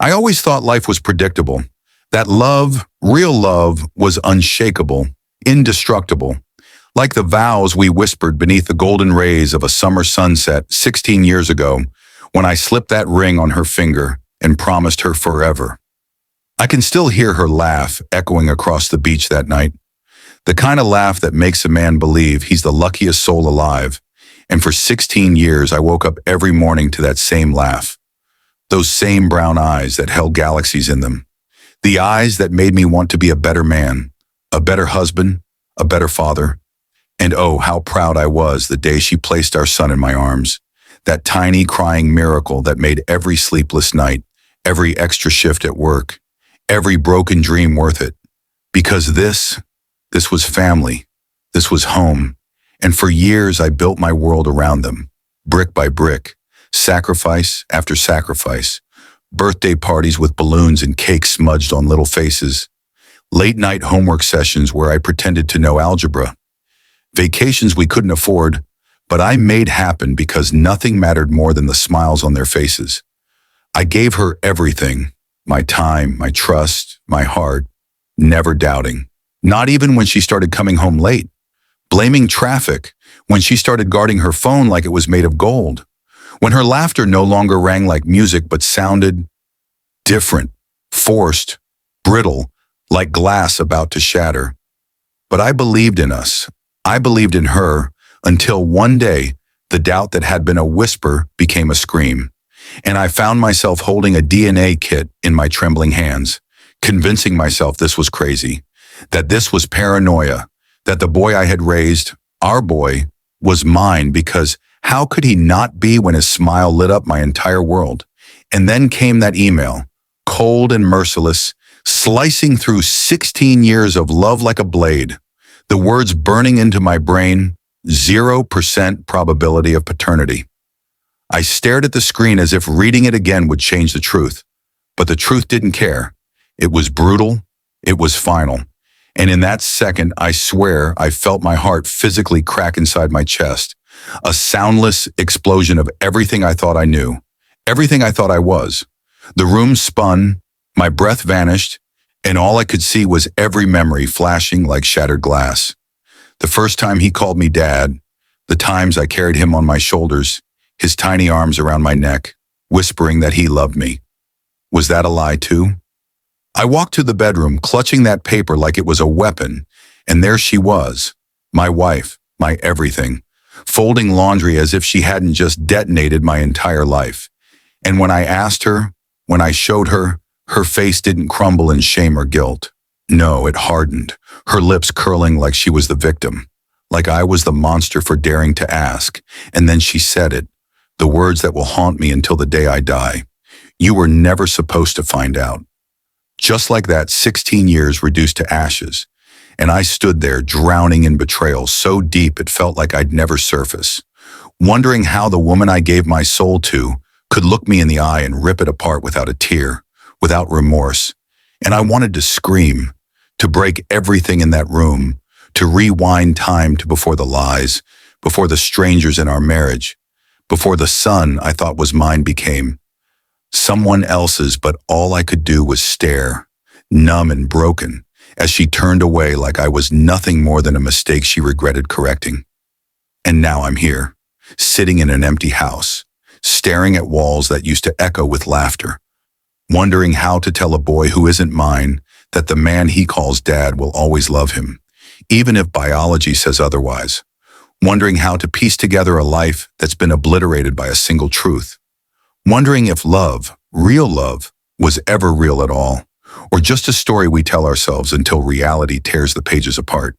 I always thought life was predictable, that love, real love, was unshakable, indestructible, like the vows we whispered beneath the golden rays of a summer sunset 16 years ago when I slipped that ring on her finger and promised her forever. I can still hear her laugh echoing across the beach that night, the kind of laugh that makes a man believe he's the luckiest soul alive. And for 16 years, I woke up every morning to that same laugh. Those same brown eyes that held galaxies in them. The eyes that made me want to be a better man, a better husband, a better father. And oh, how proud I was the day she placed our son in my arms. That tiny crying miracle that made every sleepless night, every extra shift at work, every broken dream worth it. Because this was family. This was home. And for years I built my world around them, brick by brick, sacrifice after sacrifice, birthday parties with balloons and cake smudged on little faces, late night homework sessions where I pretended to know algebra, vacations we couldn't afford, but I made happen because nothing mattered more than the smiles on their faces. I gave her everything, my time, my trust, my heart, never doubting. Not even when she started coming home late, blaming traffic, when she started guarding her phone like it was made of gold, when her laughter no longer rang like music but sounded different, forced, brittle, like glass about to shatter. But I believed in us. I believed in her until one day, the doubt that had been a whisper became a scream. And I found myself holding a DNA kit in my trembling hands, convincing myself this was crazy, that this was paranoia, that the boy I had raised, our boy, was mine because how could he not be when his smile lit up my entire world? And then came that email, cold and merciless, slicing through 16 years of love like a blade, the words burning into my brain, 0% probability of paternity. I stared at the screen as if reading it again would change the truth, but the truth didn't care. It was brutal. It was final. And in that second, I swear, I felt my heart physically crack inside my chest. A soundless explosion of everything I thought I knew, everything I thought I was. The room spun, my breath vanished, and all I could see was every memory flashing like shattered glass. The first time he called me dad, the times I carried him on my shoulders, his tiny arms around my neck, whispering that he loved me. Was that a lie too? I walked to the bedroom, clutching that paper like it was a weapon, and there she was, my wife, my everything, folding laundry as if she hadn't just detonated my entire life. And when I asked her, when I showed her, her face didn't crumble in shame or guilt. No, it hardened, her lips curling like she was the victim, like I was the monster for daring to ask. And then she said it, the words that will haunt me until the day I die. You were never supposed to find out. Just like that, 16 years reduced to ashes, and I stood there drowning in betrayal so deep it felt like I'd never surface, wondering how the woman I gave my soul to could look me in the eye and rip it apart without a tear, without remorse. And I wanted to scream, to break everything in that room, to rewind time to before the lies, before the strangers in our marriage, before the son I thought was mine became someone else's, but all I could do was stare, numb and broken, as she turned away like I was nothing more than a mistake she regretted correcting. And now I'm here, sitting in an empty house, staring at walls that used to echo with laughter, wondering how to tell a boy who isn't mine that the man he calls dad will always love him, even if biology says otherwise, wondering how to piece together a life that's been obliterated by a single truth. Wondering if love, real love, was ever real at all, or just a story we tell ourselves until reality tears the pages apart.